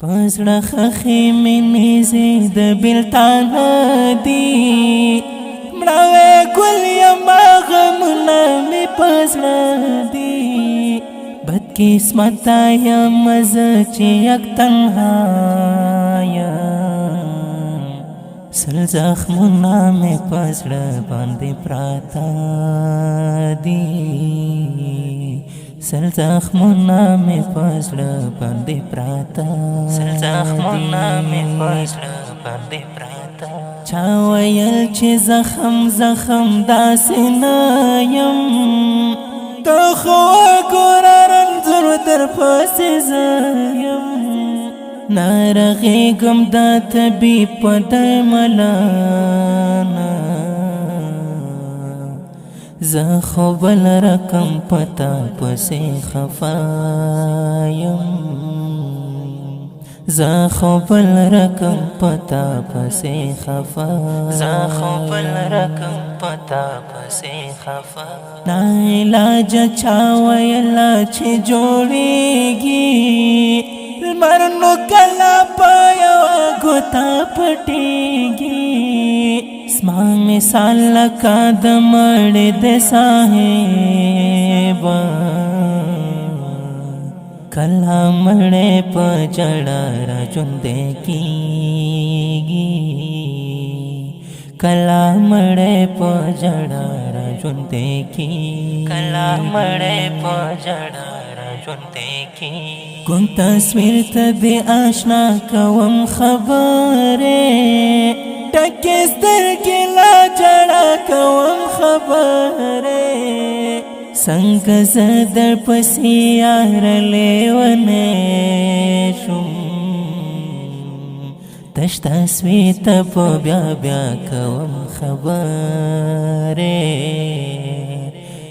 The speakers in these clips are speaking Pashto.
پزړه خخې مې نیزې د بېلتان دي مړاوی ګل یما غمونه مې په زړه دي بدقسمته یم زه چې یک تنها یم سل زخمونه مې په زړه باندې پراته دي سل زخمونه مې په زړه باندې پراته سل زخمونه مې په زړه باندې پراته چا ویل چې زخم زخم داسې نه یم ته خو ګوره رنځور در پسې زه یم نارغېږم د طبیب په درملانه زه خو بل رقم پتا پسې خفا یم زه خو بل رقم پتا پسې خفا زه خو بل رقم پتا پسې خفا ناعلاج چا ویلا چې جوړېږي لمر نو کله په یوه ګوته پټېږي زما مثال لکه د مړې د صاحبه کله مړې په جړه راژوندی کېږي کله مړې په جړه راژوندی کېږي کله مړې په جړه راژوندی کېږي کوم تصویر ته دې آشنا کوم خبرې ټکې سترګې لا جړه کوم خبرې څنګه زه در پسې یار لیونی شوم تش تصویر ته په بیا بیا کوم خبرې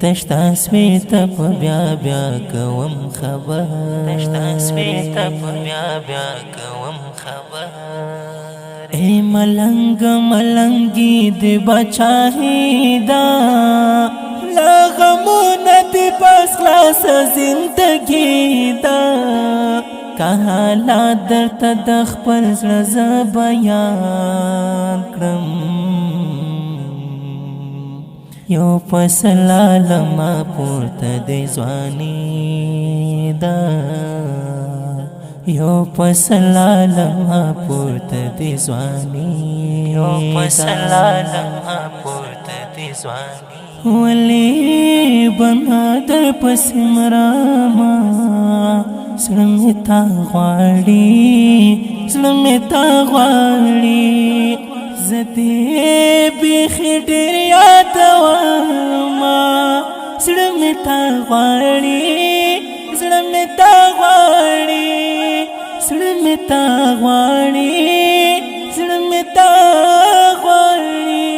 تش تصویر ته په بیا بیا کوم خبرې تش تصویر ته په بیا بیا کوم خبرې ای ملنګ ملنګي د بچاهیدا لا غمونه د بس خلاص زندگی دا که حالات درته د خپل زړه زه بیان کړم یو فصل عالمه پورته د ځواني دا یو فصل عالمه پورته د ځواني یو فصل عالمه پورته د ځواني ولی بنا در پسې مرامه زړه مې تا غواړي زړه مې تا غواړي زه دې بیخي ډېر یادومه زړه مې تا غواړي زړه مې تا غواړي زړه مې تا غواړي زړه مې تا غواړي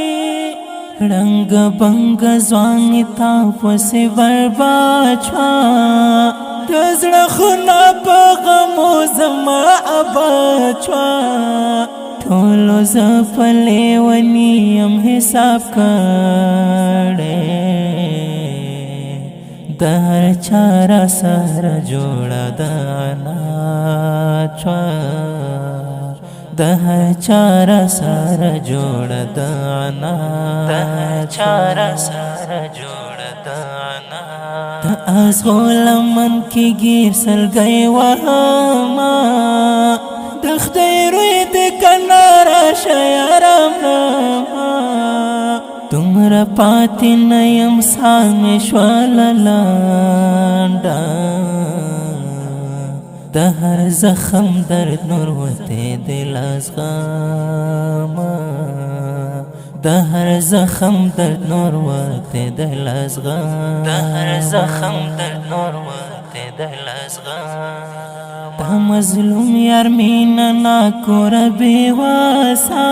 رنگ بنگ ځواني تا پسې برباد شوه د زړه خونه په غمو زما اباد شوه ټولو زه په لیوني یم حساب کړی د هر چا را سره جوړه د عناد شوه د هر چا را سره جوړه د عناد د هر چا را سره جوړه د عناد د ازغو لمن کې ګیر سلګی وهمه د خدای روی د کنه راشه یارم رمه دومره پاتې نه یم ساه مې شوله لنډه د هر زخم درد نور وتی د لاس غمه د هر زخم درد نور وتی د لاس غمه د هر زخم درد نور وتی د لاس غمه دا مظلوم یار مینه ناکوره بېواسه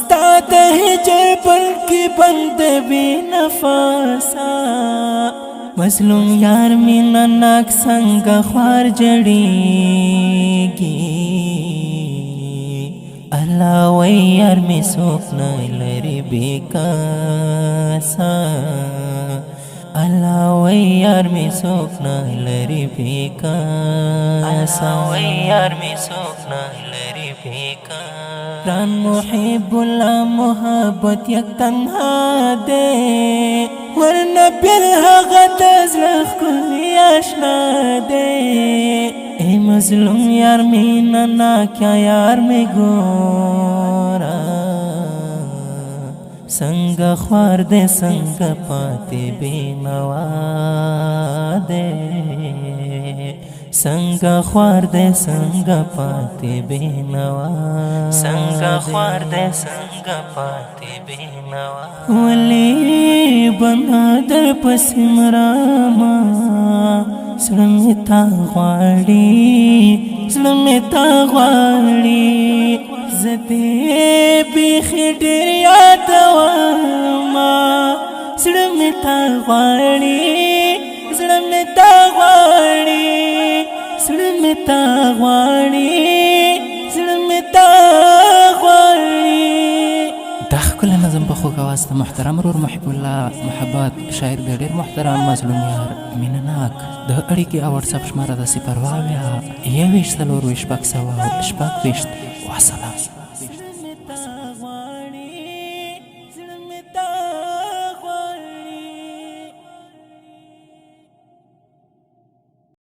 ستا د هجر پل کې بند بې نفسه مظلوم یار مینه ناک څنګه خوار جړېږي الله وی یار مې څوک نه لري بېکاسه الله وی یار می څوک نه لري پیکا وی یار می څوک نه لري پیکا ران محب الله محبت یک تنها دے ورنه بل هغه د زړه ښکلی آشنا دے ای مظلوم یار مینا نا کیا یار می ګورا څنګه خوار دې څنګه پاتې بینوا دې څنګه خوار دې څنګه پاتې بینوا څنګه خوار دې څنګه پاتې بینوا ولي بنا در پسې مرما زړه مې تا غواړي زړه مې تا غواړي زه دې بیخي ډېر یادومه زړه مې تا غواړي زړه مې تا غواړي زړه مې تا غواړي زړه مې تا غواړي. دا ښکلی نظم په خوږ اواز د محترم ورور محب الله محبت شاعر د ډېر محترم مظلوم یار مینه ناک د اړیکې او وټساپ شماره داسې پروا ویا 21 4 شپږ سوه شپږ ویشت. والسلام.